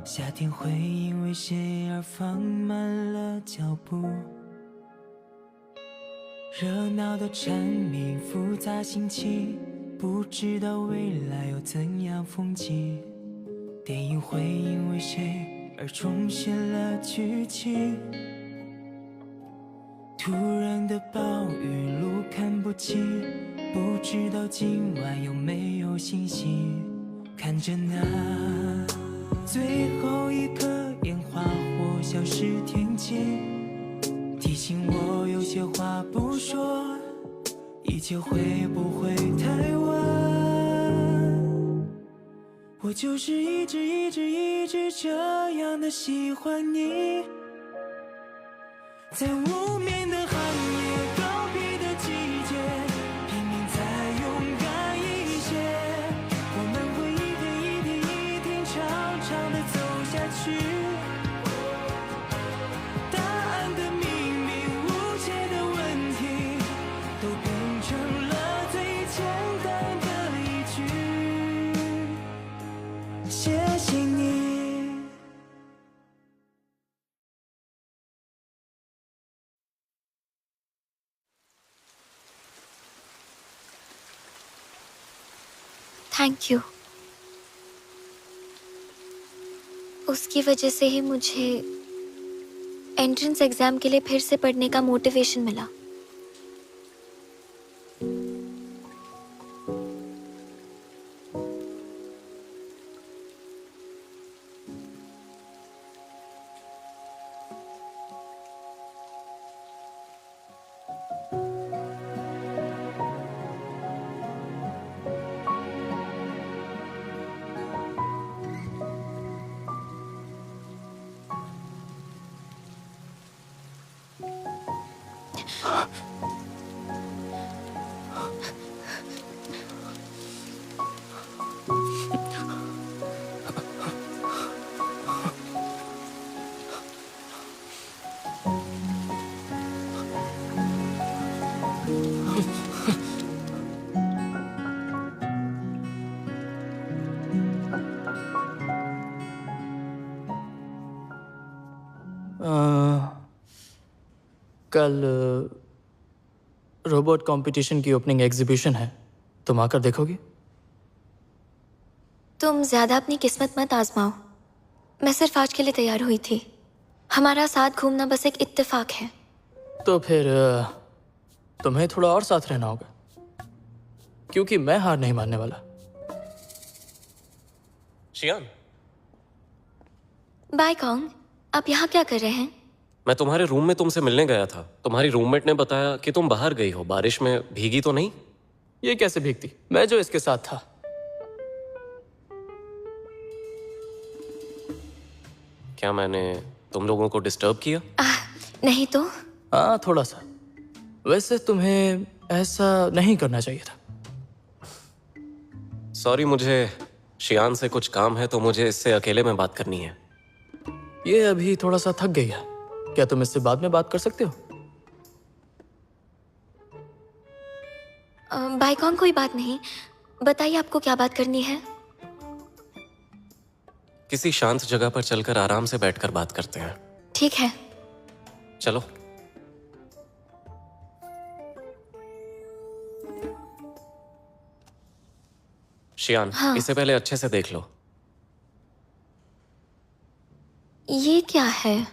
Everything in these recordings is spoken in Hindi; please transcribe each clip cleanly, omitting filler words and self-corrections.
夏天会因为谁而放慢了脚步，热闹的蝉鸣，复杂心情，不知道未来有怎样风景。电影会因为谁而重现了剧情，突然的暴雨，路看不清，不知道今晚有没有星星。看着那最后一颗烟花火消失天际，提醒我有些话不说，一切会不会太晚？我就是一直这样的喜欢你，在无眠的寒夜，告别的季节，拼命再勇敢一些，我们会一天长长的走下去。答案的秘密，无解的问题，都变成了最简单的一句，谢谢你。थैंक यू। उसकी वजह से ही मुझे एंट्रेंस एग्जाम के लिए फिर से पढ़ने का मोटिवेशन मिला। कल रोबोट कंपटीशन की ओपनिंग एग्जीबिशन है, तुम आकर देखोगी? तुम ज्यादा अपनी किस्मत मत आजमाओ। मैं सिर्फ आज के लिए तैयार हुई थी। हमारा साथ घूमना बस एक इत्तेफाक है। तो फिर तुम्हें थोड़ा और साथ रहना होगा, क्योंकि मैं हार नहीं मानने वाला। शियान, बाय कॉन्ग, आप यहाँ क्या कर रहे हैं? मैं तुम्हारे रूम में तुमसे मिलने गया था। तुम्हारी रूममेट ने बताया कि तुम बाहर गई हो। बारिश में भीगी तो नहीं? ये कैसे भीगती, मैं जो इसके साथ था। क्या मैंने तुम लोगों को डिस्टर्ब किया? नहीं तो। हाँ, थोड़ा सा। वैसे तुम्हें ऐसा नहीं करना चाहिए था। सॉरी, मुझे शियान से कुछ काम है, तो मुझे इससे अकेले में बात करनी है। ये अभी थोड़ा सा थक गई है, क्या तुम इससे बाद में बात कर सकते हो? बाय कॉन्ग, कोई बात नहीं, बताइए आपको क्या बात करनी है। किसी शांत जगह पर चलकर आराम से बैठकर बात करते हैं। ठीक है, चलो। शियान, हाँ। इससे पहले अच्छे से देख लो। ये क्या है?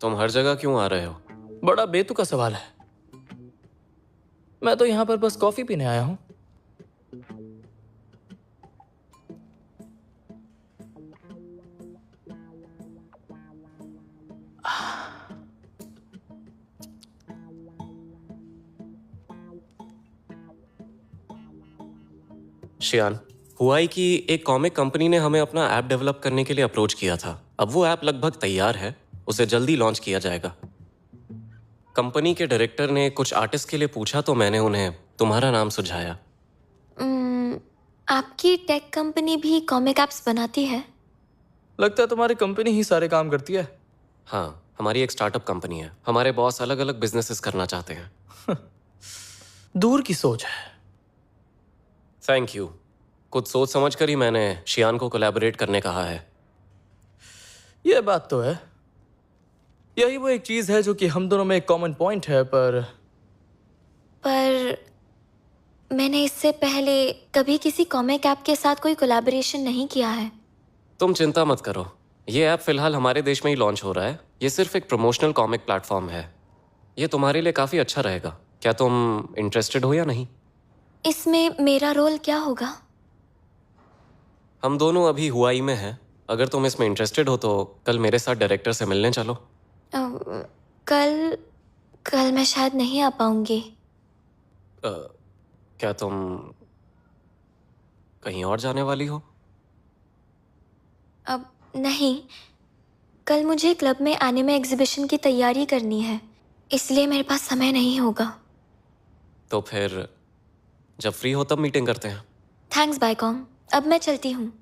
तुम हर जगह क्यों आ रहे हो? बड़ा बेतुका सवाल है। मैं तो यहाँ पर बस कॉफी पीने आया हूँ। शियान, हुआ ही कि एक कॉमिक कंपनी ने हमें अपना ऐप डेवलप करने के लिए अप्रोच किया था। अब वो ऐप लगभग तैयार है, उसे जल्दी लॉन्च किया जाएगा। कंपनी के डायरेक्टर ने कुछ आर्टिस्ट के लिए पूछा, तो मैंने उन्हें तुम्हारा नाम सुझाया। आपकी टेक कंपनी भी कॉमिक एप्स बनाती है? लगता है तुम्हारी कंपनी ही सारे काम करती है। हाँ, हमारी एक स्टार्टअप कंपनी है। हमारे बॉस अलग अलग बिजनेसेस करना चाहते हैं। दूर की सोच है। Thank you. कुछ सोच समझ कर ही मैंने शियान को कोलैबोरेट करने कहा है। ये बात तो है। यही वो एक चीज है जो कि हम दोनों में एक कॉमन पॉइंट है, पर मैंने इससे पहले कभी किसी कॉमिक ऐप के साथ कोई कोलैबोरेशन नहीं किया है। तुम चिंता मत करो, ये ऐप फिलहाल हमारे देश में ही लॉन्च हो रहा है। ये सिर्फ एक प्रमोशनल कॉमिक प्लेटफॉर्म है। ये तुम्हारे लिए काफ़ी अच्छा रहेगा। क्या तुम इंटरेस्टेड हो या नहीं? इसमें मेरा रोल क्या होगा? हम दोनों अभी हुआई में हैं। अगर तुम इसमें इंटरेस्टेड हो तो कल मेरे साथ डायरेक्टर से मिलने चलो। कल मैं शायद नहीं आ पाऊंगी। क्या तुम कहीं और जाने वाली हो? अब नहीं, कल मुझे क्लब में एनिमे एग्जीबिशन की तैयारी करनी है, इसलिए मेरे पास समय नहीं होगा। तो फिर जब फ्री हो तब मीटिंग करते हैं। थैंक्स बायकॉम, अब मैं चलती हूँ।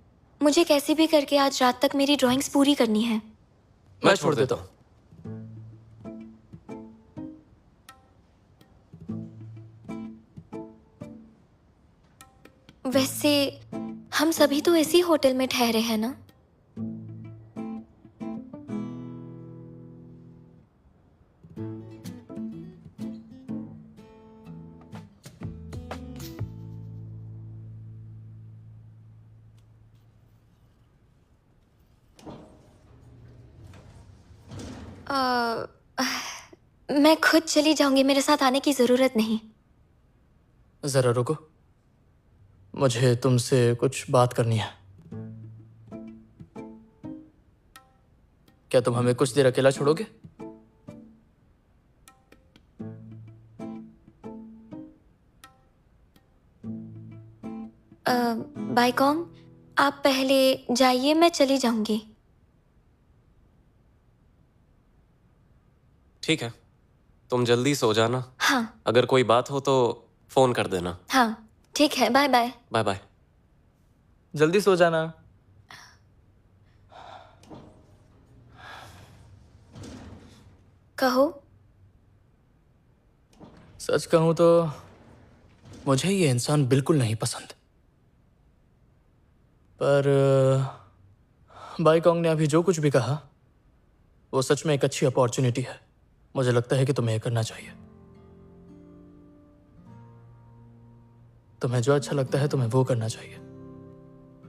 मुझे कैसे भी करके आज रात तक मेरी ड्राइंग्स पूरी करनी है। मैं छोड़ देता हूँ। वैसे हम सभी तो इसी होटल में ठहरे हैं ना? मैं खुद चली जाऊंगी, मेरे साथ आने की जरूरत नहीं। जरा रुको, मुझे तुमसे कुछ बात करनी है। क्या तुम हमें कुछ देर अकेला छोड़ोगे? बायकॉम, आप पहले जाइए, मैं चली जाऊंगी। ठीक है, तुम जल्दी सो जाना। हाँ अगर कोई बात हो तो फोन कर देना। हाँ, ठीक है, बाय बाय। Bye bye. जल्दी सो जाना। कहो। सच कहूं तो मुझे ये इंसान बिल्कुल नहीं पसंद, पर बाईकॉन्ग ने अभी जो कुछ भी कहा वो सच में एक अच्छी अपॉर्चुनिटी है। मुझे लगता है कि तुम्हें ये करना चाहिए। तुम्हें जो अच्छा लगता है तुम्हें वो करना चाहिए।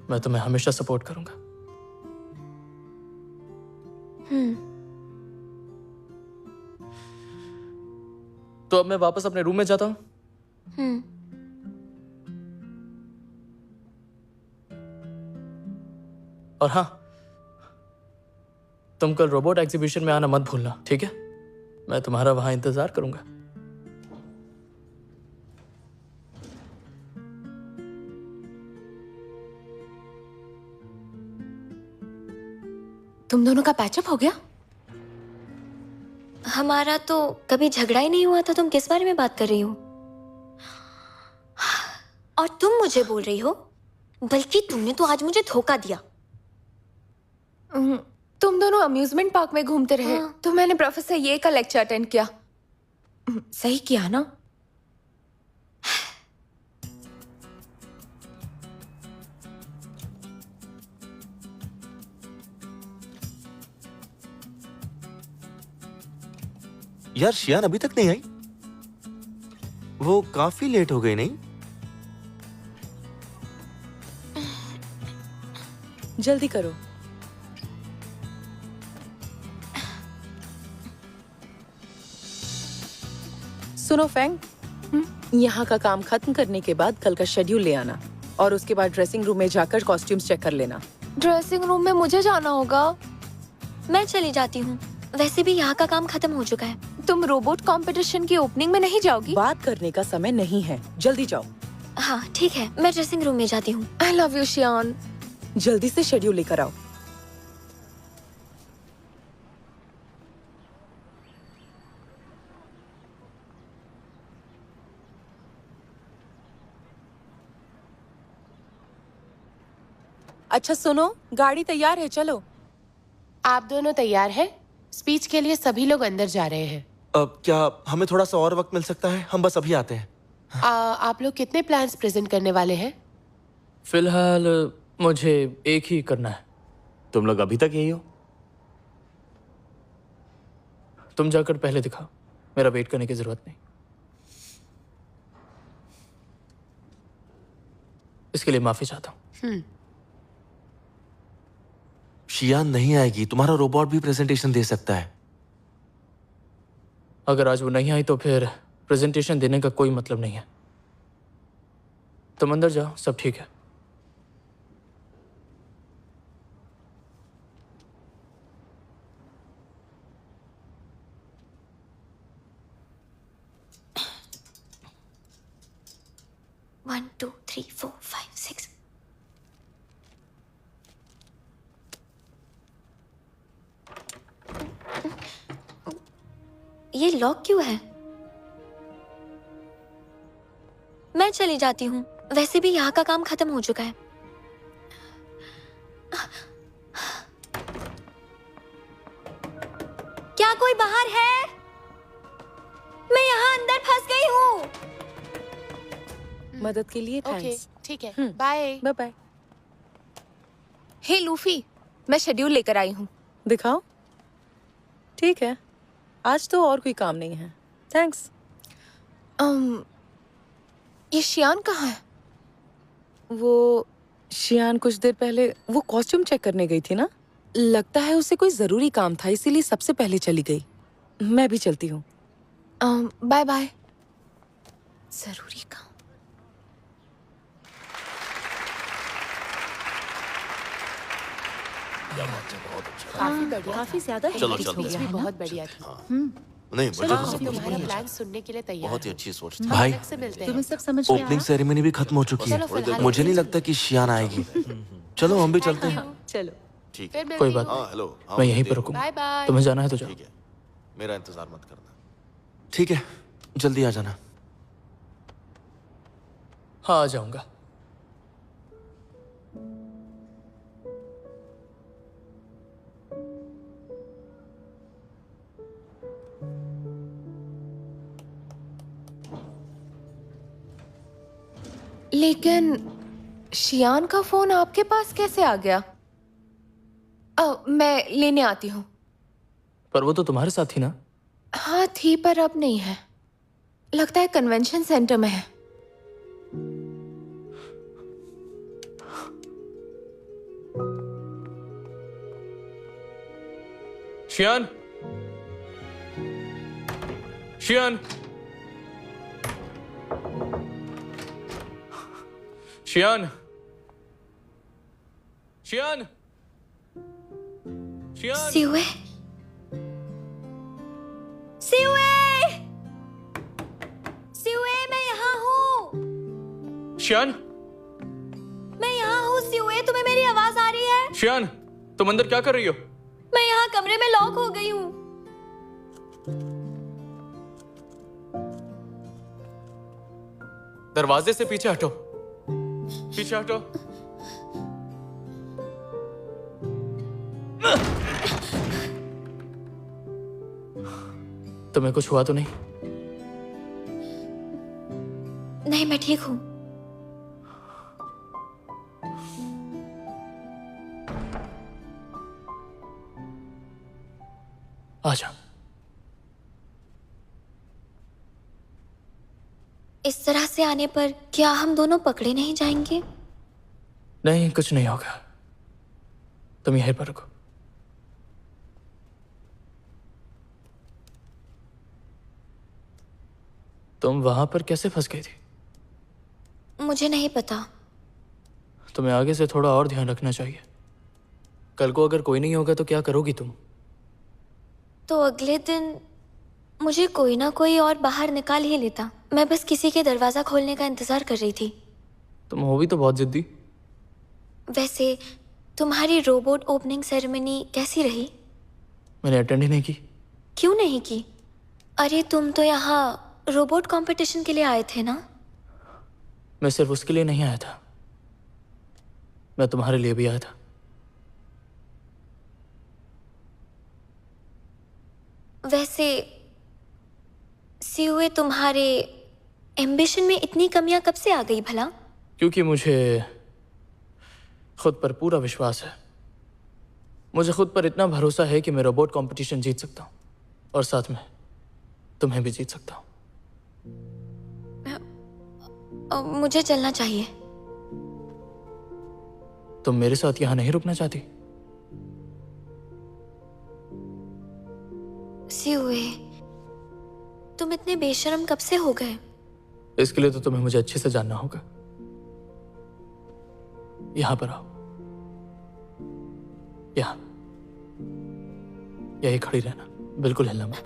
मैं तुम्हें हमेशा सपोर्ट करूंगा। तो अब मैं वापस अपने रूम में जाता हूं। और हाँ, तुम कल रोबोट एग्जीबिशन में आना मत भूलना, ठीक है? मैं तुम्हारा वहां इंतजार करूंगा। तुम दोनों का पैचअप हो गया? हमारा तो कभी झगड़ा ही नहीं हुआ था, तुम किस बारे में बात कर रही हो? और तुम मुझे बोल रही हो? बल्कि तुमने तो आज मुझे धोखा दिया। तुम दोनों अम्यूजमेंट पार्क में घूमते रहे तो मैंने प्रोफेसर ये का लेक्चर अटेंड किया। सही किया ना? यार शियान अभी तक नहीं आई। वो काफी लेट हो गई नहीं? जल्दी करो। सुनो फैंग, यहाँ का काम खत्म करने के बाद कल का शेड्यूल ले आना और उसके बाद ड्रेसिंग रूम में जाकर कॉस्ट्यूम्स चेक कर लेना। ड्रेसिंग रूम में मुझे जाना होगा। मैं चली जाती हूँ, वैसे भी यहाँ का काम खत्म हो चुका है। तुम रोबोट कंपटीशन की ओपनिंग में नहीं जाओगी? बात करने का समय नहीं है, जल्दी जाओ। हाँ ठीक है, मैं ड्रेसिंग रूम में जाती हूँ। I love you Xian. जल्दी से शेड्यूल लेकर आओ। अच्छा सुनो, गाड़ी तैयार है, चलो। आप दोनों तैयार हैं? स्पीच के लिए सभी लोग अंदर जा रहे हैं। अब क्या हमें थोड़ा सा और वक्त मिल सकता है? हम बस अभी आते हैं। आप लोग कितने प्लान्स प्रेजेंट करने वाले हैं? फिलहाल मुझे एक ही करना है। तुम लोग अभी तक यही हो? तुम जाकर पहले दिखाओ, मेरा वेट करने की जरूरत नहीं। इसके लिए माफी चाहता हूँ। शियान नहीं आएगी, तुम्हारा रोबोट भी प्रेजेंटेशन दे सकता है। अगर आज वो नहीं आई तो फिर प्रेजेंटेशन देने का कोई मतलब नहीं है। तुम अंदर जाओ, सब ठीक है। One, two, three, four, five, six. ये लॉक क्यों है? मैं चली जाती हूँ, वैसे भी यहाँ का काम खत्म हो चुका है। क्या कोई बाहर है? मैं यहाँ अंदर फंस गई हूँ। मदद के लिए ओके, थैंक्स। ठीक है, bye. Bye bye. Hey Luffy, मैं शेड्यूल लेकर आई हूँ। दिखाओ। ठीक है, आज तो और कोई काम नहीं है। थैंक्स। ये शियान कहाँ है? वो शियान कुछ देर पहले वो कॉस्ट्यूम चेक करने गई थी ना। लगता है उसे कोई जरूरी काम था, इसीलिए सबसे पहले चली गई। मैं भी चलती हूँ। Bye bye. जरूरी काम। काफी बढ़िया। काफी ज्यादा चलो, hectic चलो। हो स्पीच गया भी है ना? बहुत बढ़िया थी। नहीं, चलो, मुझे तो हम सब कुछ तुम्हारा बढ़िया प्लान लगा। सुनने के लिए तैयार बहुत ही हैं। अच्छी सोच थी। हम भाई, अलग से मिलते तुम्हें हैं। सब समझ में ओपनिंग आया? सेरेमनी भी खत्म हो चुकी चलो, है। फिलहाल मुझे नहीं इसे- लगता कि शियान आएगी। चलो हम भी चलते हैं। चलो। ठीक फिर है। मिलती कोई बात हूँ। नहीं, हेलो। मैं यहीं पर रुकूंगा। Bye bye. तुम्हें जाना है तो जाओ। ठीक है, मेरा इंतजार मत करना। ठीक है, जल्दी आ जाना। हाँ, आ जाऊंगा। लेकिन शियान का फोन आपके पास कैसे आ गया? मैं लेने आती हूँ। पर वो तो तुम्हारे साथ थी ना। हाँ थी, पर अब नहीं है। लगता है कन्वेंशन सेंटर में है। शियान, शियान, शियान, शियान, शियान। सिवे, सिवे, सिवे, मैं यहाँ हूँ। शियान, मैं यहाँ हूँ सिवे, तुम्हें मेरी आवाज आ रही है? शियान, तुम अंदर क्या कर रही हो? मैं यहाँ कमरे में लॉक हो गई हूँ। दरवाजे से पीछे हटो, पीछे हटो। तुम्हें कुछ हुआ तो नहीं? नहीं, मैं ठीक हूँ। आजा। इस तरह से आने पर क्या हम दोनों पकड़े नहीं जाएंगे? नहीं, कुछ नहीं होगा। तुम यहीं पर रुको। तुम वहां पर कैसे फंस गई थी? मुझे नहीं पता। तुम्हें आगे से थोड़ा और ध्यान रखना चाहिए। कल को अगर कोई नहीं होगा तो क्या करोगी तुम? तो अगले दिन मुझे कोई ना कोई और बाहर निकाल ही लेता। मैं बस किसी के दरवाजा खोलने का इंतजार कर रही थी। तुम हो भी तो बहुत जिद्दी। वैसे तुम्हारी रोबोट ओपनिंग सेरेमनी कैसी रही? मैंने अटेंड ही नहीं की। क्यों नहीं की? अरे तुम तो यहाँ रोबोट कंपटीशन के लिए आए थे ना? मैं सिर्फ उसके लिए नहीं आया था, मैं तुम्हारे लिए भी आया था। वैसे सीओए तुम्हारे एम्बिशन में इतनी कमियां कब से आ गई भला? क्योंकि मुझे खुद पर पूरा विश्वास है। मुझे खुद पर इतना भरोसा है कि मैं रोबोट कंपटीशन जीत सकता हूँ और साथ में तुम्हें भी जीत सकता हूँ। मुझे चलना चाहिए। तुम मेरे साथ यहाँ नहीं रुकना चाहती? सीओए, तुम इतने बेशर्म कब से हो गए? इसके लिए तो तुम्हें मुझे अच्छे से जानना होगा। यहां पर आओ, यहां, यही खड़ी रहना, बिल्कुल हिलना मत।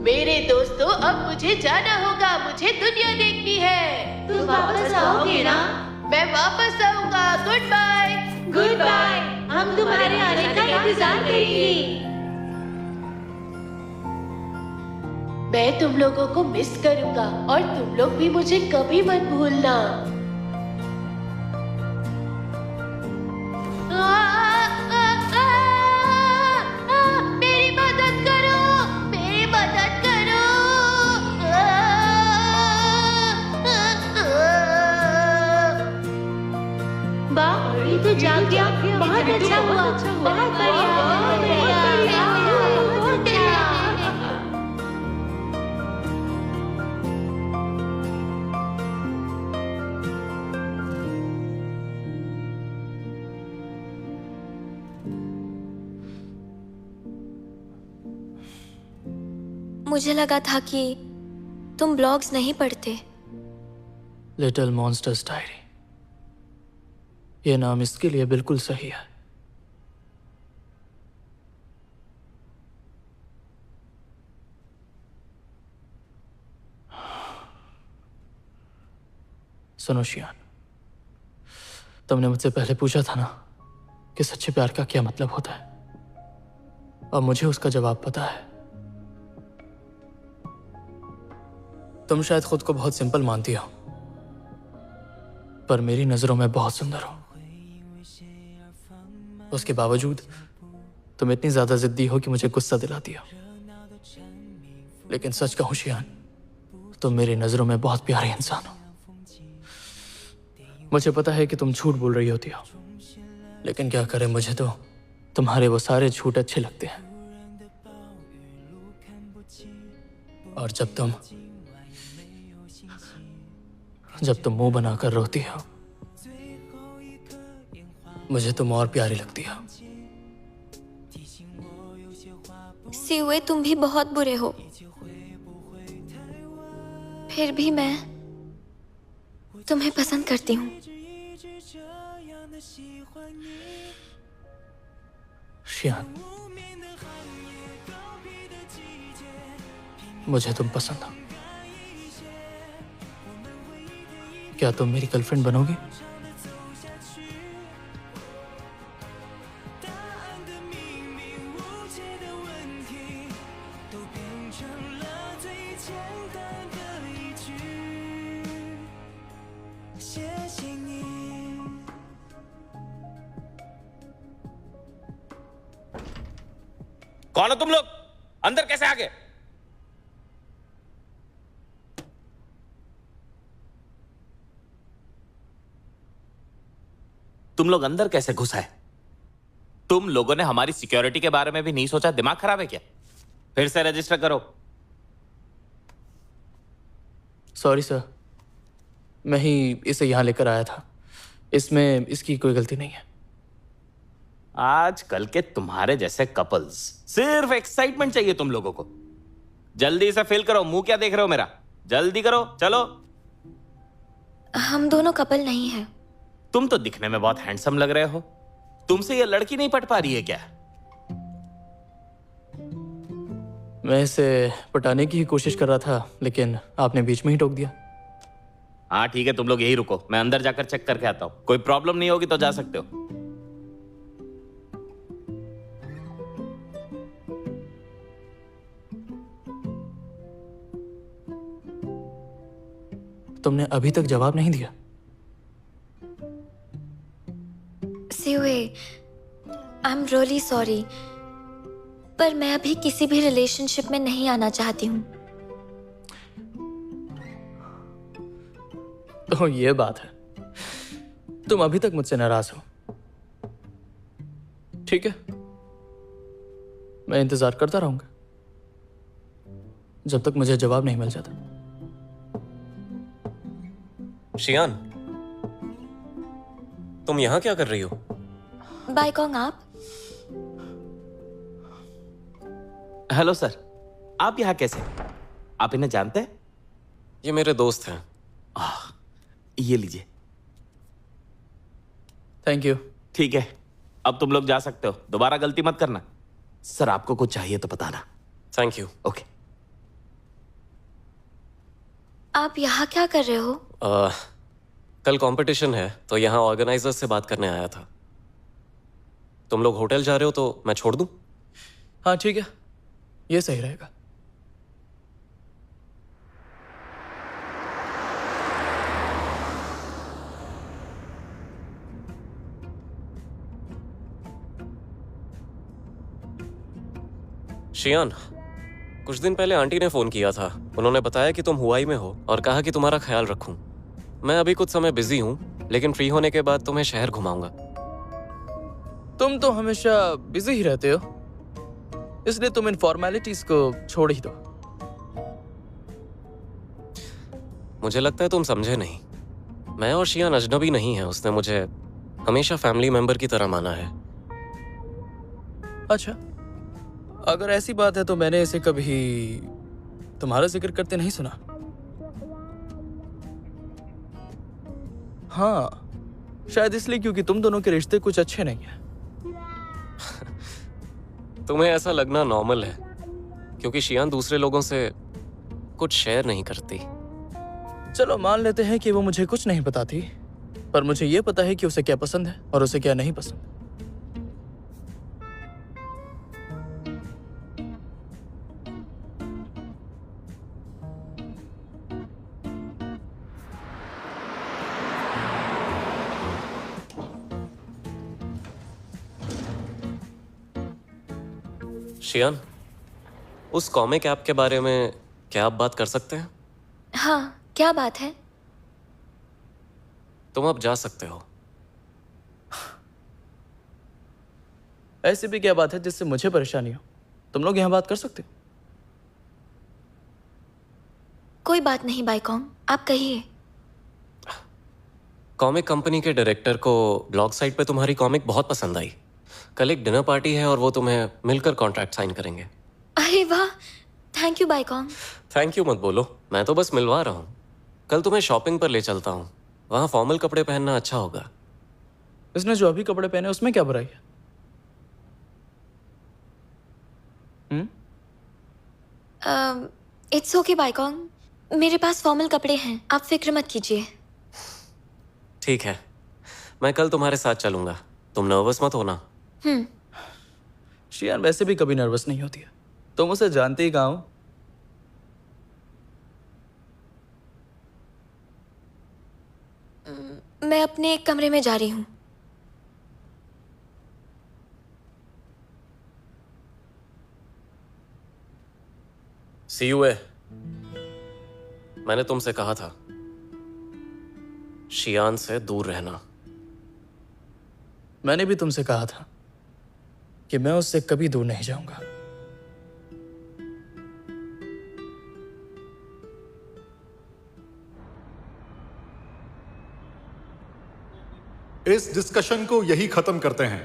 मेरे दोस्तों, अब मुझे जाना होगा, मुझे दुनिया देखनी है। तुम वापस आओगे ना? मैं वापस आऊंगा। Good bye. Good bye. हम तुम्हारे आने का इंतजार करेंगे। मैं तुम लोगों को मिस करूंगा और तुम लोग भी मुझे कभी मत भूलना। मेरी मदद करो, मेरी मदद करो। वाह, ये तो जाग गया। बहुत अच्छा हुआ, बहुत बढ़िया, बहुत बढ़िया, बहुत बढ़िया। मुझे लगा था कि तुम ब्लॉग्स नहीं पढ़ते। लिटिल मॉन्स्टर्स डायरी, ये नाम इसके लिए बिल्कुल सही है। सुनो शियान, तुमने मुझसे पहले पूछा था ना कि सच्चे प्यार का क्या मतलब होता है, और मुझे उसका जवाब पता है। तुम शायद खुद को बहुत सिंपल मानती हो, पर मेरी नजरों में बहुत सुंदर हो। उसके बावजूद तुम इतनी ज्यादा जिद्दी हो कि मुझे गुस्सा दिलाती हो। लेकिन सच कहूं शियान, तुम मेरी नजरों में बहुत प्यारे इंसान हो। मुझे पता है कि तुम झूठ बोल रही होती हो, लेकिन क्या करें, मुझे तो तुम्हारे वो सारे झूठ अच्छे लगते हैं। और जब तुम मुंह बनाकर रोती हो, मुझे तुम और प्यारी लगती हो। सीओए, तुम भी बहुत बुरे हो। फिर भी मैं तुम्हें पसंद करती हूँ। शियान, मुझे तुम पसंद हो। क्या तुम मेरी गर्लफ्रेंड बनोगी? कौन हो तुम लोग? अंदर कैसे आ गए? तुम लोग अंदर कैसे घुस आए? तुम लोगों ने हमारी सिक्योरिटी के बारे में भी नहीं सोचा? दिमाग खराब है क्या? फिर से रजिस्टर करो। सॉरी सर, मैं ही इसे यहां लेकर आया था। इसमें इसकी कोई गलती नहीं है। आजकल के तुम्हारे जैसे कपल्स, सिर्फ एक्साइटमेंट चाहिए तुम लोगों को। जल्दी से फिल करो। मुंह क्या देख रहे हो मेरा? जल्दी करो, चलो। हम दोनों कपल नहीं हैं। तुम तो दिखने में बहुत हैंडसम लग रहे हो। तुमसे ये लड़की नहीं पट पा रही है क्या? मैं इसे पटाने की ही कोशिश कर रहा था, लेकिन आपने बीच में ही टोक दिया। हाँ ठीक है, तुम लोग यही रुको, मैं अंदर जाकर चेक करके आता हूं। कोई प्रॉब्लम नहीं होगी तो जा सकते हो। तुमने अभी तक जवाब नहीं दिया। सीवे, आई एम रियली सॉरी, पर मैं अभी किसी भी रिलेशनशिप में नहीं आना चाहती हूँ। तो ये बात है, तुम अभी तक मुझसे नाराज हो। ठीक है, मैं इंतजार करता रहूंगा जब तक मुझे जवाब नहीं मिल जाता। शियान, तुम यहां क्या कर रही हो? बाइकॉन्ग, आप? हेलो सर, आप यहाँ कैसे? आप इन्हें जानते हैं? ये मेरे दोस्त हैं। ये लीजिए। Thank you. ठीक है, अब तुम लोग जा सकते हो। दोबारा गलती मत करना। सर, आपको कुछ चाहिए तो बताना। Thank you. ओके। आप यहाँ क्या कर रहे हो? कल कंपटीशन है तो यहाँ ऑर्गेनाइजर से बात करने आया था। तुम लोग होटल जा रहे हो तो मैं छोड़ दूं? हाँ ठीक है, ये सही रहेगा। शियान, कुछ दिन पहले आंटी ने फोन किया था। उन्होंने बताया कि तुम हुआई में हो और कहा कि तुम्हारा ख्याल रखूं। मैं अभी कुछ समय बिजी हूं, लेकिन फ्री होने के बाद तुम्हें शहर घुमाऊंगा। तुम तो हमेशा बिजी ही रहते हो, इसलिए तुम इन फॉर्मेलिटीज को छोड़ ही दो। मुझे लगता है तुम समझे नहीं। मैं और शियान अजनबी नहीं है। उसने मुझे हमेशा फैमिली मेंबर की तरह माना है। अच्छा, अगर ऐसी बात है तो मैंने इसे कभी तुम्हारा जिक्र करते नहीं सुना। हाँ, शायद इसलिए क्योंकि तुम दोनों के रिश्ते कुछ अच्छे नहीं हैं। तुम्हें ऐसा लगना नॉर्मल है, क्योंकि शियान दूसरे लोगों से कुछ शेयर नहीं करती। चलो मान लेते हैं कि वो मुझे कुछ नहीं बताती, पर मुझे ये पता है कि उसे क्या पसंद है और उसे क्या नहीं पसंद। शियान, उस कॉमिक ऐप के बारे में क्या आप बात कर सकते हैं? हाँ, क्या बात है? तुम अब जा सकते हो। ऐसी भी क्या बात है जिससे मुझे परेशानी हो? तुम लोग यहाँ बात कर सकते हो। कोई बात नहीं बाइकॉन्ग, आप कहिए। कॉमिक कंपनी के डायरेक्टर को ब्लॉग साइट पे तुम्हारी कॉमिक बहुत पसंद आई। कल एक डिनर पार्टी है और वो तुम्हें मिलकर कॉन्ट्रैक्ट साइन करेंगे। अरे वाह, थैंक यू बाइकॉन्ग। थैंक यू मत बोलो, मैं तो बस मिलवा रहा हूँ। कल तुम्हें शॉपिंग पर ले चलता हूँ, वहाँ फॉर्मल कपड़े पहनना अच्छा होगा। इसने जो अभी कपड़े पहने उसमें क्या बुराई है? इट्स ओके बाइकॉन्ग, मेरे पास फॉर्मल कपड़े हैं, आप फिक्र मत कीजिए। ठीक है, मैं कल तुम्हारे साथ चलूंगा। तुम नर्वस मत होना। शियान वैसे भी कभी नर्वस नहीं होती है, तुम उसे जानते ही कहाँ हो। मैं अपने कमरे में जा रही हूँ। सीयूए, मैंने तुमसे कहा था शियान से दूर रहना। मैंने भी तुमसे कहा था कि मैं उससे कभी दूर नहीं जाऊंगा। इस डिस्कशन को यही खत्म करते हैं।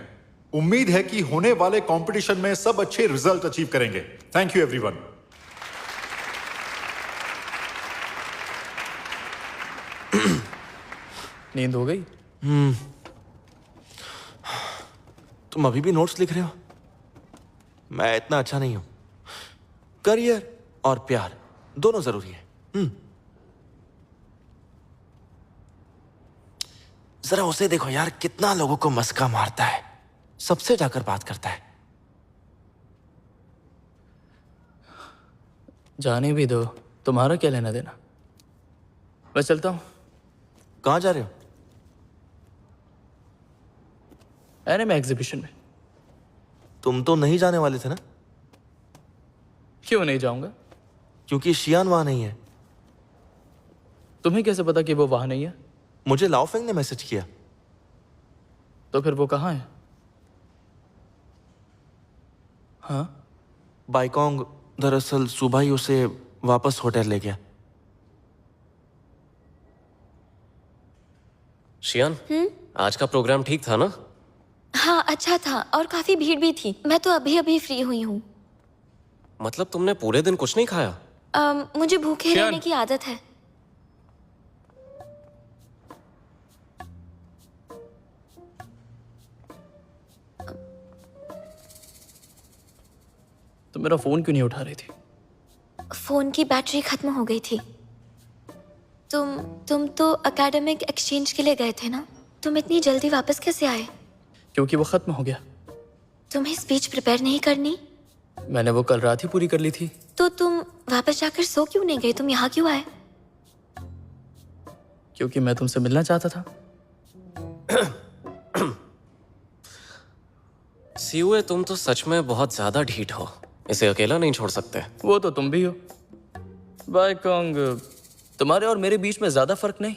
उम्मीद है कि होने वाले कंपटीशन में सब अच्छे रिजल्ट अचीव करेंगे। Thank you everyone. नींद हो गई? तुम अभी भी नोट्स लिख रहे हो? मैं इतना अच्छा नहीं हूं। करियर और प्यार दोनों जरूरी है। जरा उसे देखो यार, कितना लोगों को मस्का मारता है, सबसे जाकर बात करता है। जाने भी दो, तुम्हारा क्या लेना देना। मैं चलता हूँ। कहाँ जा रहे हो? एनिमे एग्जीबिशन में। तुम तो नहीं जाने वाले थे ना? क्यों नहीं जाऊंगा? क्योंकि शियान वहां नहीं है। तुम्हें कैसे पता कि वो वहां नहीं है? मुझे लाओफेंग ने मैसेज किया। तो फिर वो कहाँ है? हाँ? बाइकोंग दरअसल सुबह ही उसे वापस होटल ले गया। शियान, आज का प्रोग्राम ठीक था ना? हाँ अच्छा था और काफी भीड़ भी थी। मैं तो अभी अभी फ्री हुई हूँ। मतलब तुमने पूरे दिन कुछ नहीं खाया? मुझे भूखे रहने की आदत है। तो मेरा फोन क्यों नहीं उठा रही थी? फोन की बैटरी खत्म हो गई थी। तुम तो एकेडमिक एक्सचेंज के लिए गए थे ना? तुम इतनी जल्दी वापस कैसे आए? क्योंकि वो खत्म हो गया। तुम्हें स्पीच प्रिपेयर नहीं करनी? मैंने वो कल रात ही पूरी कर ली थी। तो तुम वापस जाकर सो क्यों नहीं गए? तुम यहाँ क्यों आए? क्योंकि मैं तुमसे मिलना चाहता था। सीयूए, तुम तो सच में बहुत ज्यादा ढीठ हो। इसे अकेला नहीं छोड़ सकते। वो तो तुम भी हो। बाइकोंग, तुम्हारे और मेरे बीच में ज्यादा फर्क नहीं।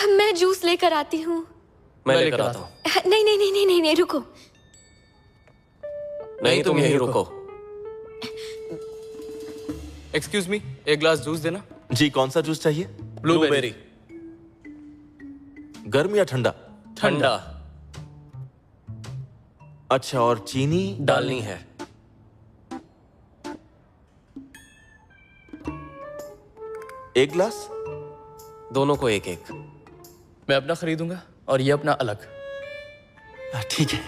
मैं जूस लेकर आती हूँ। मैं लेकर आता हूँ। नहीं नहीं नहीं नहीं नहीं नहीं, रुको। नहीं, तुम यहीं रुको। एक्सक्यूज मी, एक ग्लास जूस देना। जी, कौन सा जूस चाहिए? ब्लूबेरी। गर्म या ठंडा? ठंडा। अच्छा, और चीनी डालनी है। एक ग्लास? दोनों को एक एक। मैं अपना खरीदूंगा और ये अपना अलग। ठीक है।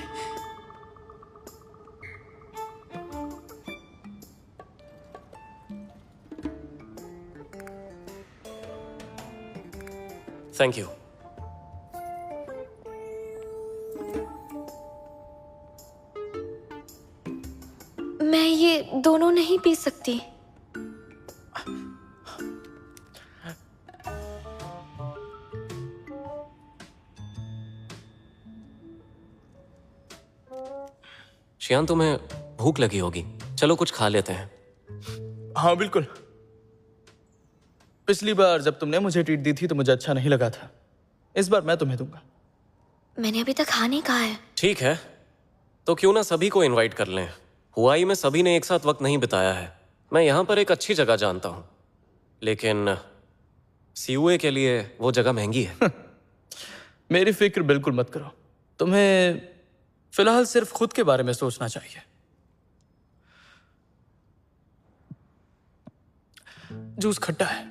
Thank you. मैं ये दोनों नहीं पी सकती। शियान, तुम्हें भूख लगी होगी। चलो कुछ खा लेते हैं। हाँ बिल्कुल। पिछली बार जब तुमने मुझे ट्रीट दी थी तो मुझे अच्छा नहीं लगा था। इस बार मैं तुम्हें दूंगा। मैंने अभी तक हाँ नहीं कहा है। ठीक है, तो क्यों ना सभी को इनवाइट कर लें। हुआई में सभी ने एक साथ वक्त नहीं बिताया है। मैं यहाँ पर एक अच्छी जगह जानता हूँ, लेकिन सीयूए के लिए वो जगह महंगी है। मेरी फिक्र बिल्कुल मत करो। तुम्हें फिलहाल सिर्फ खुद के बारे में सोचना चाहिए। जूस खट्टा है।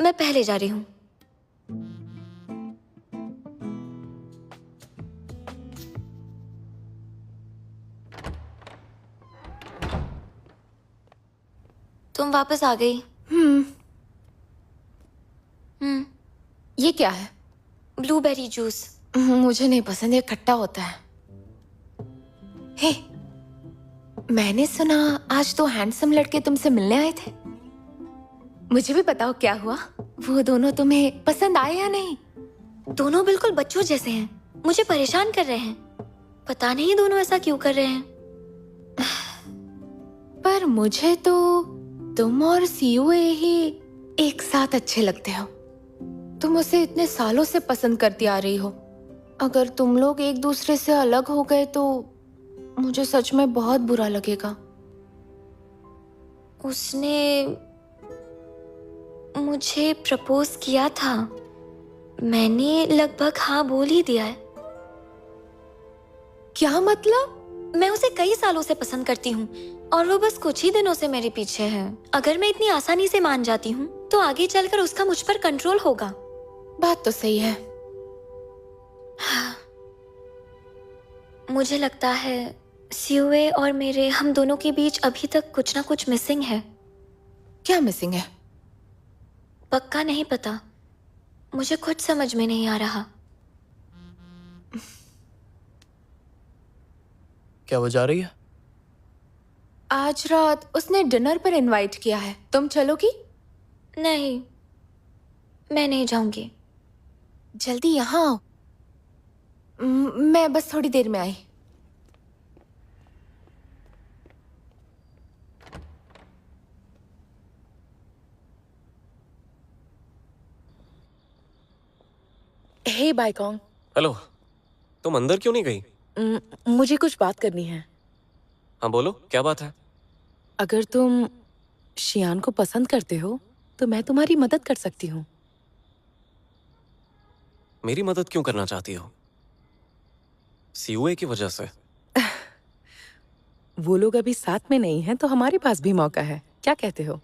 मैं पहले जा रही हूँ। तुम वापस आ गई। ये क्या है? Blueberry juice. मुझे नहीं पसंद, ये खट्टा होता है। हे, मैंने सुना आज दो हैंडसम लड़के तुमसे मिलने आए थे। मुझे भी बताओ क्या हुआ? वो दोनों तुम्हें पसंद आए या नहीं? दोनों बिल्कुल बच्चों जैसे हैं। मुझे परेशान कर रहे हैं। पता नहीं दोनों ऐसा क्यों कर रहे हैं। पर मुझे तो तुम और सीयूए ही एक साथ अच्छे लगते हो। तुम उसे इतने सालों से पसंद करती आ रही हो। अगर तुम लोग एक दूसरे से अलग हो गए तो मुझे सच में बहुत बुरा लगेगा। उसने मुझे प्रपोज किया था। मैंने लगभग हाँ बोल ही दिया है। क्या मतलब? मैं उसे कई सालों से पसंद करती हूँ और वो बस कुछ ही दिनों से मेरे पीछे है। अगर मैं इतनी आसानी से मान जाती हूँ तो आगे चलकर उसका मुझ पर कंट्रोल होगा। बात तो सही है। मुझे लगता है सीयूए और मेरे हम दोनों के बीच अभी तक कुछ ना कुछ मिसिंग है। क्या मिसिंग है? पक्का नहीं पता, मुझे कुछ समझ में नहीं आ रहा। क्या वो जा रही है? आज रात उसने डिनर पर इनवाइट किया है, तुम चलोगी? नहीं, मैं नहीं जाऊंगी। जल्दी यहाँ आओ। मैं बस थोड़ी देर में आई। हे बाइकॉन्ग। हेलो, तुम अंदर क्यों नहीं गई? मुझे कुछ बात करनी है। हाँ बोलो, क्या बात है? अगर तुम शियान को पसंद करते हो तो मैं तुम्हारी मदद कर सकती हूँ। मेरी मदद क्यों करना चाहती हो? सीयूए की वजह से? वो लोग अभी साथ में नहीं हैं तो हमारे पास भी मौका है, क्या कहते हो?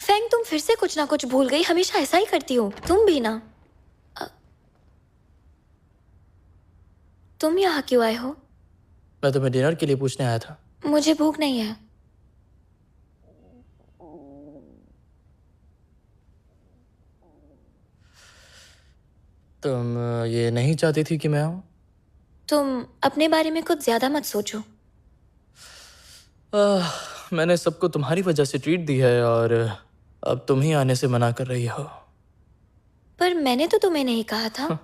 फैंग, तुम फिर से कुछ ना कुछ भूल गई। हमेशा ऐसा ही करती हो। तुम भी ना। तुम यहाँ क्यों आए हो? मैं तुम्हें डिनर के लिए पूछने आया था। मुझे भूख नहीं है। तुम ये नहीं चाहती थी कि मैं आऊं? तुम अपने बारे में कुछ ज्यादा मत सोचो। मैंने सबको तुम्हारी वजह से ट्रीट दी है और अब तुम ही आने से मना कर रही हो। पर मैंने तो तुम्हें नहीं कहा था।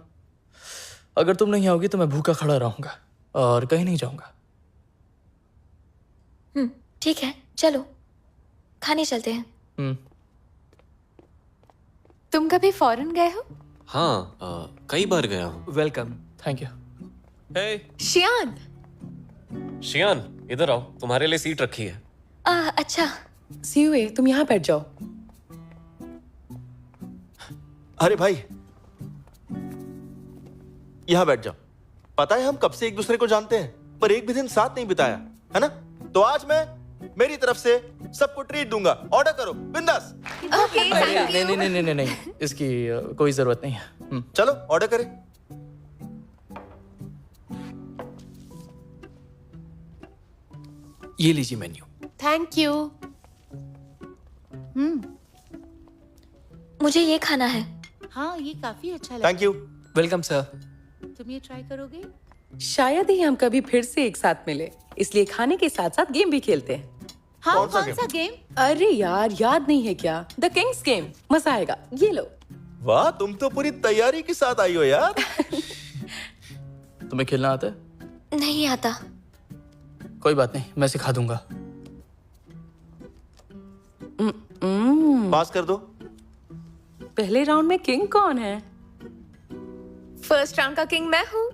अगर तुम नहीं आओगी तो मैं भूखा खड़ा रहूंगा और कहीं नहीं जाऊंगा। ठीक है, चलो खाने चलते हैं। तुम कभी फॉरेन गए हो? हाँ, कई बार गया हूँ। Welcome. Thank you. Hey Xian. Xian, इधर आओ, तुम्हारे लिए सीट रखी है। अच्छा। सीयूए, तुम यहाँ बैठ जाओ। अरे भाई, यहां बैठ जाओ। पता है हम कब से एक दूसरे को जानते हैं, पर एक भी दिन साथ नहीं बिताया, है ना? तो आज मैं मेरी तरफ से सबको ट्रीट दूंगा। ऑर्डर करो, बिंदास। Okay, thank you. नहीं नहीं नहीं नहीं नहीं, इसकी कोई जरूरत नहीं है। चलो ऑर्डर करें। ये लीजिए मेन्यू। Thank you. मुझे ये खाना है। हाँ, ये काफी अच्छा लगा। Thank you. Welcome sir. तुम ये ट्राई करोगे? शायद ही हम कभी फिर से एक साथ मिले, इसलिए खाने के साथ साथ गेम भी खेलते हैं। हाँ, कौन सा कौन सा गेम? अरे यार, याद नहीं है क्या? The Kings game. मजा आएगा, ये लो। वाह, तुम तो पूरी तैयारी के साथ आई हो यार। तुम्हें खेलना आता है? नहीं आता। कोई बात नहीं, मैं सिखा दूंगा। पास कर दो। पहले राउंड में किंग कौन है? फर्स्ट राउंड का किंग मैं हूँ।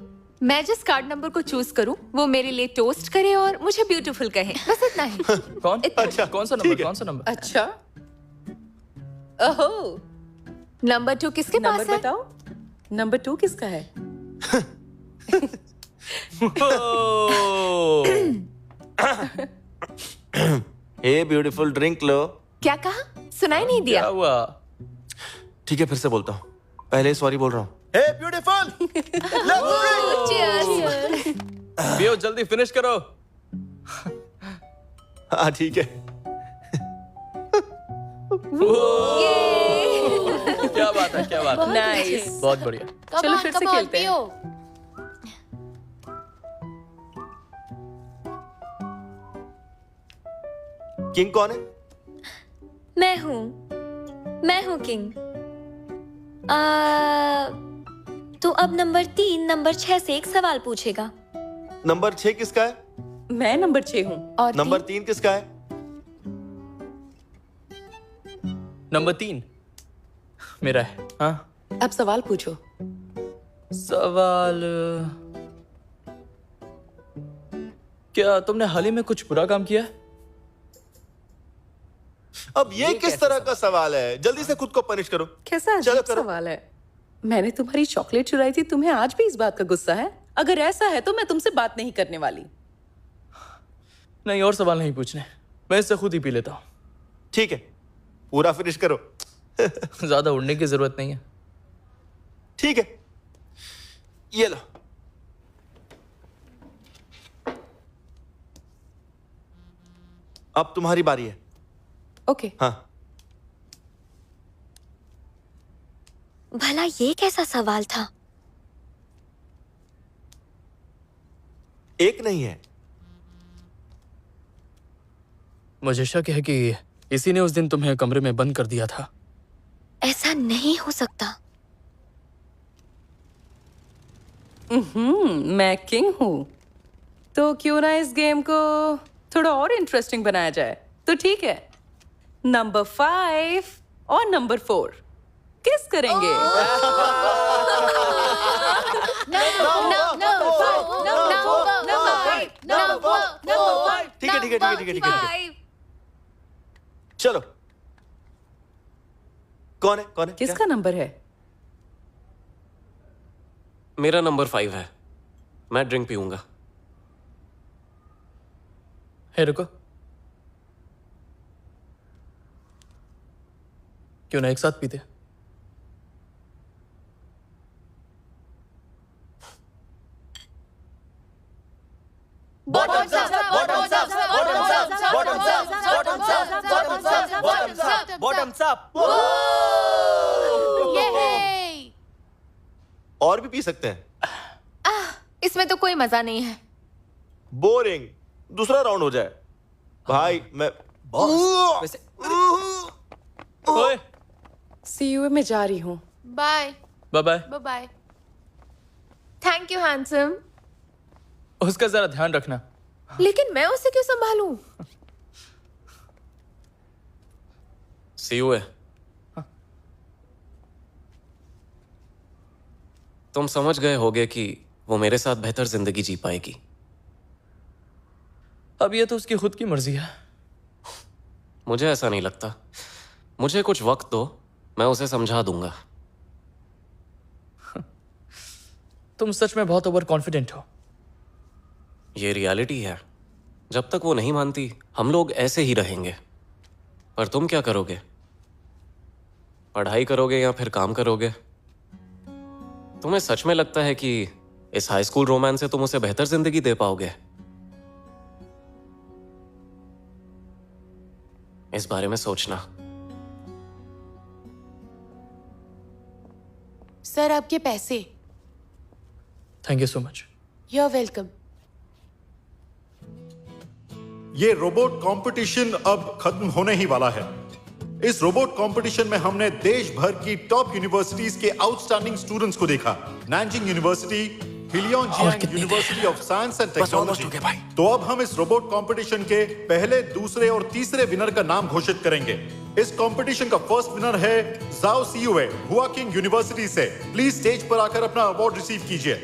मैं जिस कार्ड नंबर को चूज करूँ वो मेरे लिए टोस्ट करे और मुझे ब्यूटीफुल कहे, बस इतना ही। कौन? अच्छा, कौन सा ठीक नंबर? है। कौन सा नंबर? अच्छा। ओहो, नंबर 2 किसके पास नंबर है? बताओ। नंबर 2 किसका है? हे ब्यूटीफुल, ड्रिंक लो। क्या कहा? सुनाई नहीं दिया। क्या हुआ? ठीक है, फिर से बोलता हूँ। पहले सॉरी बोल रहा हूँ। Hey beautiful, Cheers। पियो, जल्दी फिनिश करो। हाँ ठीक है। क्या बात है, क्या बात है। नाइस। बहुत बढ़िया। चलो फिर से खेलते हैं। किंग कौन है? मैं हूँ किंग। तो अब नंबर 3 नंबर 6 से एक सवाल पूछेगा। नंबर 6 किसका है? मैं नंबर 6 हूँ। और नंबर 3 किसका है? नंबर 3 मेरा है। हाँ, अब सवाल पूछो। सवाल क्या तुमने हाल ही में कुछ बुरा काम किया है? अब ये किस तरह का सवाल है? जल्दी से खुद को पनिश करो। कैसा चलो अजीब करो। सवाल है। मैंने तुम्हारी चॉकलेट चुराई थी, तुम्हें आज भी इस बात का गुस्सा है? अगर ऐसा है तो मैं तुमसे बात नहीं करने वाली। नहीं, और सवाल नहीं पूछने, मैं इससे खुद ही पी लेता हूँ। ठीक है, पूरा फिनिश करो। ज्यादा उड़ने की जरूरत नहीं है। ठीक है, ये लो। अब तुम्हारी बारी है। ओके। हाँ, भला ये कैसा सवाल था? एक नहीं है। मुझे शक है कि इसी ने उस दिन तुम्हें कमरे में बंद कर दिया था। ऐसा नहीं हो सकता। मैं किंग हूँ, तो क्यों ना इस गेम को थोड़ा और इंटरेस्टिंग बनाया जाए। तो ठीक है, नंबर 5 और नंबर 4 किस करेंगे? ठीक है ठीक है ठीक है ठीक है ठीक है। चलो, कौन है कौन है? किसका नंबर है? मेरा नंबर 5 है। मैं ड्रिंक पीऊंगा। है रुको, क्यों ना एक साथ पीते? Bottoms up, bottoms up, bottoms up, bottoms up, bottoms up, bottoms up, bottoms up, bottoms up. Yay! और भी पी सकते हैं। इसमें तो कोई मजा नहीं है। बोरिंग। दूसरा राउंड हो जाए। भाई मैं ओए, सीयूए में जा रही हूँ। Bye bye bye. Bye bye. Thank you handsome. उसका जरा ध्यान रखना। लेकिन मैं उसे क्यों संभालूं? सी यू है। तुम समझ गए होगे कि वो मेरे साथ बेहतर जिंदगी जी पाएगी। अब ये तो उसकी खुद की मर्जी है। मुझे ऐसा नहीं लगता। मुझे कुछ वक्त दो, मैं उसे समझा दूंगा। तुम सच में बहुत ओवर कॉन्फिडेंट हो। ये रियलिटी है। जब तक वो नहीं मानती हम लोग ऐसे ही रहेंगे। पर तुम क्या करोगे? पढ़ाई करोगे या फिर काम करोगे? तुम्हें सच में लगता है कि इस हाई स्कूल रोमांस से तुम उसे बेहतर जिंदगी दे पाओगे? इस बारे में सोचना। सर, आपके पैसे। Thank you so much. You are welcome. ये रोबोट कंपटीशन अब खत्म होने ही वाला है। इस रोबोट कंपटीशन में हमने देश भर की टॉप यूनिवर्सिटीज के आउटस्टैंडिंग स्टूडेंट्स को देखा। Nanjing University, Heilongjiang University of Science and Technology. तो अब हम इस रोबोट कंपटीशन के पहले, दूसरे और तीसरे विनर का नाम घोषित करेंगे। इस कंपटीशन का फर्स्ट विनर है जाओ सीयूए, हुआकिंग यूनिवर्सिटी से। प्लीज स्टेज पर आकर अपना अवार्ड रिसीव कीजिए।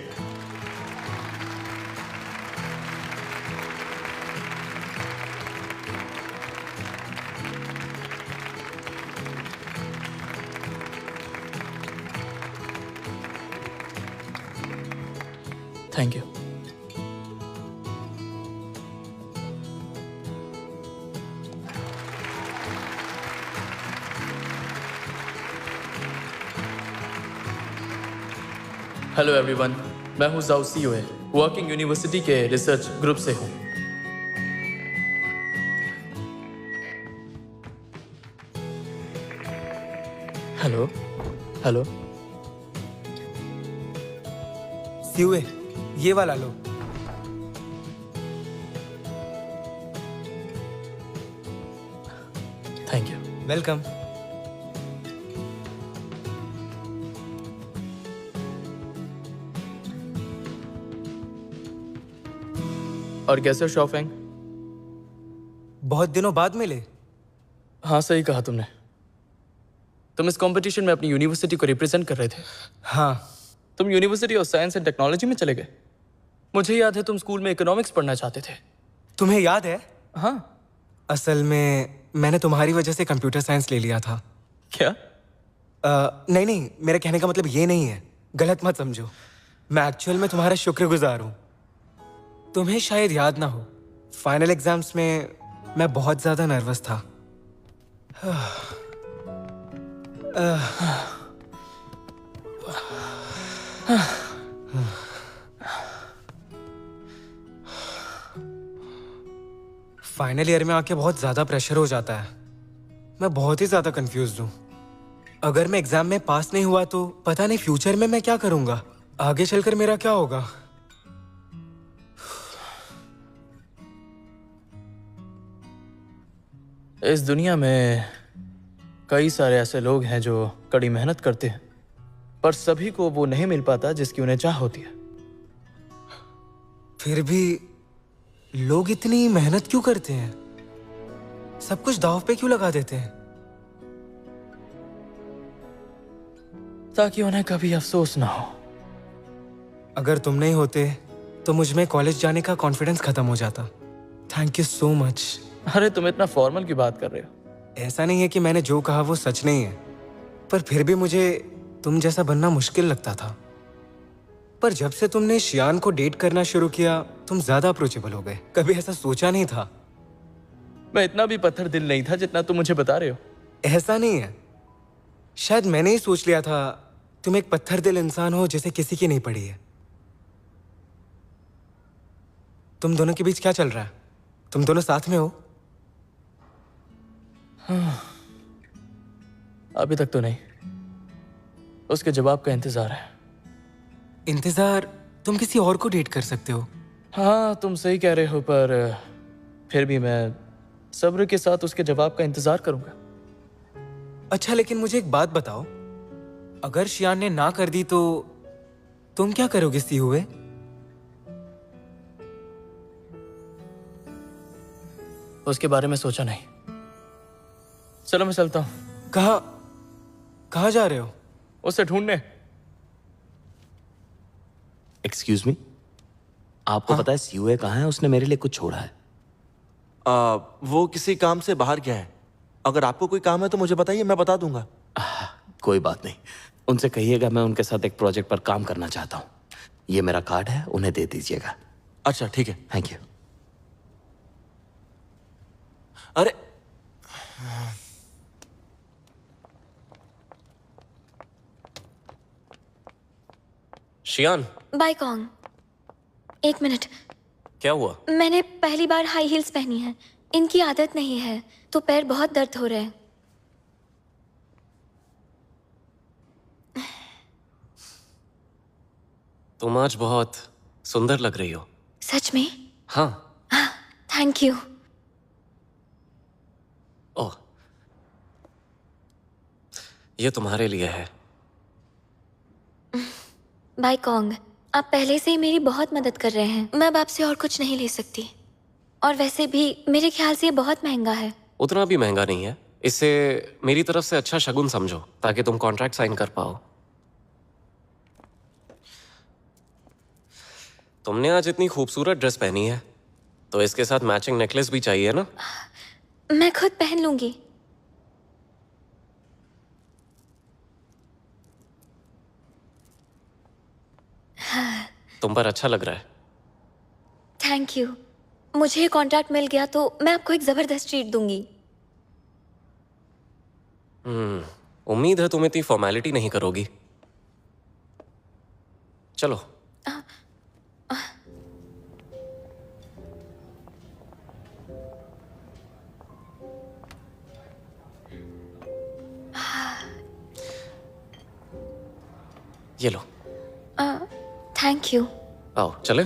Thank you. हेलो एवरीवन, मैं हूं जाओ सीयूए, वर्किंग यूनिवर्सिटी के रिसर्च ग्रुप से हूं। Hello hello. सीयूए, ये वाला लो। Thank you. वेलकम। और कैसे हो शॉफेंग? बहुत दिनों बाद मिले। हाँ, सही कहा तुमने। तुम इस कंपटीशन में अपनी यूनिवर्सिटी को रिप्रेजेंट कर रहे थे। हाँ। तुम university of Science and technology में चले गए। मुझे याद है तुम स्कूल में इकोनॉमिक्स पढ़ना चाहते थे। तुम्हें याद है? हाँ। असल में मैंने तुम्हारी वजह से कंप्यूटर साइंस ले लिया था। क्या? नहीं नहीं, मेरे कहने का मतलब ये नहीं है, गलत मत समझो। मैं एक्चुअल में तुम्हारा शुक्रगुजार हूँ। तुम्हें शायद याद ना हो, फाइनल एग्जाम्स में मैं बहुत ज्यादा नर्वस था। फाइनल ईयर में आके बहुत ज्यादा प्रेशर हो जाता है। मैं बहुत ही ज्यादा कंफ्यूज हूँ। अगर मैं एग्जाम में पास नहीं हुआ तो पता नहीं फ्यूचर में मैं क्या करूंगा, आगे चलकर मेरा क्या होगा। इस दुनिया में कई सारे ऐसे लोग हैं जो कड़ी मेहनत करते हैं, पर सभी को वो नहीं मिल पाता जिसकी उन्हें चाह होती है। फिर भी लोग इतनी मेहनत क्यों करते हैं? सब कुछ दांव पे क्यों लगा देते हैं? ताकि उन्हें कभी अफसोस ना हो। अगर तुम नहीं होते तो मुझ में कॉलेज जाने का कॉन्फिडेंस खत्म हो जाता। Thank you so much. अरे तुम इतना फॉर्मल की बात कर रहे हो? ऐसा नहीं है कि मैंने जो कहा वो सच नहीं है, पर फिर भी मुझे तुम जैसा बनना मुश्किल लगता था। पर जब से तुमने शियान को डेट करना शुरू किया तुम ज्यादा अप्रोचेबल हो गए। कभी ऐसा सोचा नहीं था। मैं इतना भी पत्थर दिल नहीं था जितना तुम मुझे बता रहे हो। ऐसा नहीं है, शायद मैंने ही सोच लिया था तुम एक पत्थर दिल इंसान हो जिसे किसी की नहीं पड़ी है। तुम दोनों के बीच क्या चल रहा है? तुम दोनों साथ में हो? हाँ, अभी तक तो नहीं। उसके जवाब का इंतजार है। इंतजार? तुम किसी और को डेट कर सकते हो। हाँ तुम सही कह रहे हो, पर फिर भी मैं सब्र के साथ उसके जवाब का इंतजार करूंगा। अच्छा, लेकिन मुझे एक बात बताओ, अगर शियान ने ना कर दी तो तुम क्या करोगे सी हुए? उसके बारे में सोचा नहीं। चलो मैं चलता हूं। कहाँ जा रहे हो? उसे ढूंढने। एक्सक्यूज मी, आपको पता है सीयूए कहाँ है? उसने मेरे लिए कुछ छोड़ा है। वो किसी काम से बाहर गया है। अगर आपको कोई काम है तो मुझे बताइए, मैं बता दूंगा। कोई बात नहीं, उनसे कहिएगा मैं उनके साथ एक प्रोजेक्ट पर काम करना चाहता हूँ। ये मेरा कार्ड है, उन्हें दे दीजिएगा। अच्छा ठीक है। Thank you. अरे शियान। बाय कॉन्ग, एक मिनट। क्या हुआ? मैंने पहली बार हाई हील्स पहनी है। इनकी आदत नहीं है तो पैर बहुत दर्द हो रहे हैं। तुम आज बहुत सुंदर लग रही हो। सच में? हाँ। Thank you. ओह, ये तुम्हारे लिए है। बाय कॉन्ग, आप पहले से ही मेरी बहुत मदद कर रहे हैं। मैं अब आपसे और कुछ नहीं ले सकती। और वैसे भी मेरे ख्याल से ये बहुत महंगा है। उतना भी महंगा नहीं है। इसे मेरी तरफ से अच्छा शगुन समझो ताकि तुम कॉन्ट्रैक्ट साइन कर पाओ। तुमने आज इतनी खूबसूरत ड्रेस पहनी है तो इसके साथ मैचिंग नेकलेस भी चाहिए ना? मैं खुद पहन लूंगी। तुम पर अच्छा लग रहा है। Thank you. मुझे कॉन्ट्रैक्ट मिल गया तो मैं आपको एक जबरदस्त ट्रीट दूंगी। उम्मीद है तुम इतनी फॉर्मेलिटी नहीं करोगी। चलो। ये लो। Thank you. आओ चले।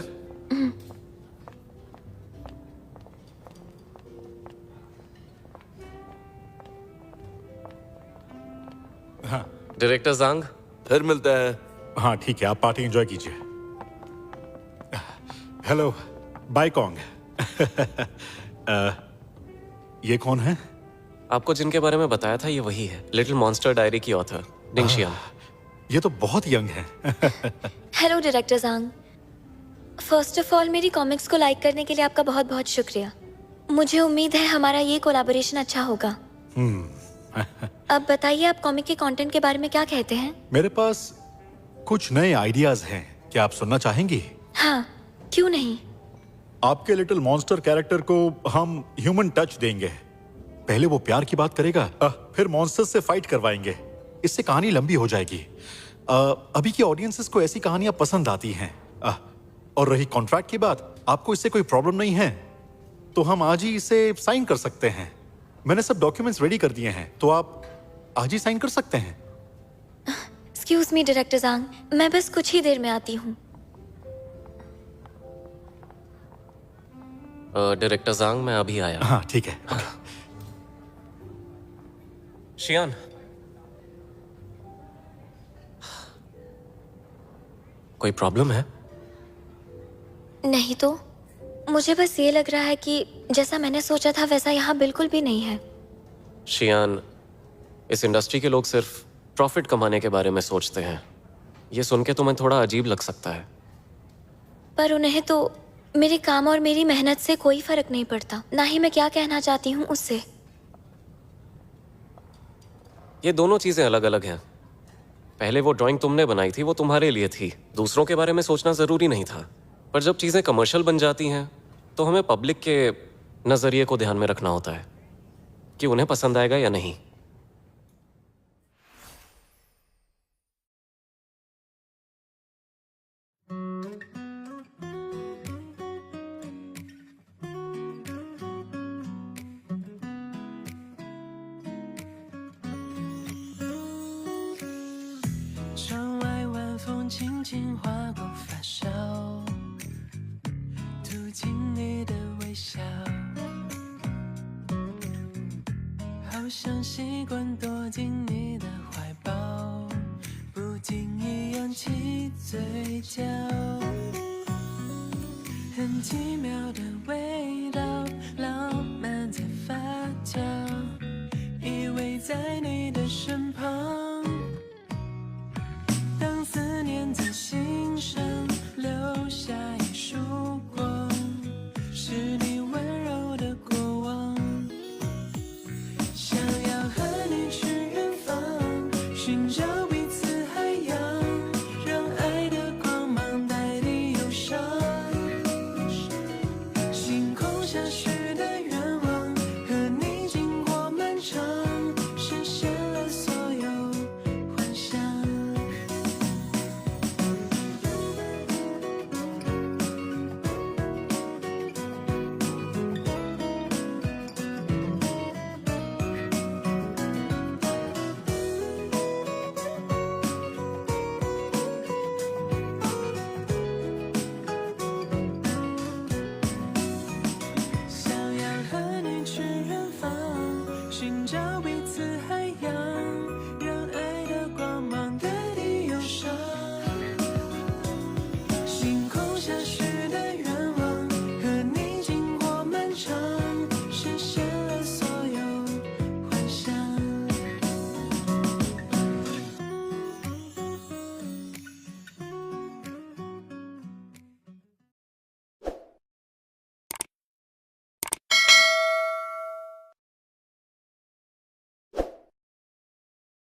हाँ डायरेक्टर जांग, फिर मिलता है। हाँ ठीक है, आप पार्टी एंजॉय कीजिए। हेलो बाइकॉन्ग। ये कौन है? आपको जिनके बारे में बताया था ये वही है, लिटिल मॉन्स्टर डायरी की ऑथर डिंग शियान। ये तो बहुत यंग है। Hello director Zhang. First of all मेरी कॉमिक्स को लाइक करने के लिए आपका बहुत बहुत शुक्रिया। मुझे उम्मीद है हमारा ये कोलैबोरेशन अच्छा होगा। अब बताइए आप कॉमिक के कंटेंट के बारे में क्या कहते हैं? मेरे पास कुछ नए आइडियाज हैं, क्या आप सुनना चाहेंगी? हाँ, क्यों नहीं। आपके लिटिल मॉन्स्टर कैरेक्टर को हम ह्यूमन टच देंगे। पहले वो प्यार की बात करेगा, फिर मॉन्स्टर्स से फाइट करवाएंगे। इससे कहानी लंबी हो जाएगी। अभी की ऑडियंसेस को ऐसी कहानियां पसंद आती हैं। और रही कॉन्ट्रैक्ट की बात, आपको इससे कोई प्रॉब्लम नहीं है? तो हम आज ही इसे साइन कर सकते हैं। मैंने सब डॉक्यूमेंट्स रेडी कर दिए हैं, तो आप आज ही साइन कर सकते हैं। एक्सक्यूज मी डायरेक्टर जांग, मैं बस कुछ ही देर में आती हूँ। डायरेक्टर जांग, मैं अभी आया। हाँ ठीक है। शियान, कोई प्रॉब्लम है? नहीं तो मुझे बस ये लग रहा है कि जैसा मैंने सोचा था वैसा यहाँ बिल्कुल भी नहीं है। शियान, इस इंडस्ट्री के लोग सिर्फ प्रॉफिट कमाने के बारे में सोचते हैं। ये सुन के तुम्हें थोड़ा अजीब लग सकता है, पर उन्हें तो मेरे काम और मेरी मेहनत से कोई फर्क नहीं पड़ता, ना ही मैं क्या कहना चाहती हूँ उससे। ये दोनों चीजें अलग अलग हैं। पहले वो ड्राइंग तुमने बनाई थी, वो तुम्हारे लिए थी, दूसरों के बारे में सोचना जरूरी नहीं था। पर जब चीजें कमर्शियल बन जाती हैं तो हमें पब्लिक के नजरिए को ध्यान में रखना होता है कि उन्हें पसंद आएगा या नहीं।窗外晚风轻轻划过发梢，吐进你的微笑，好像习惯躲进你的怀抱，不经意扬起嘴角，很奇妙的味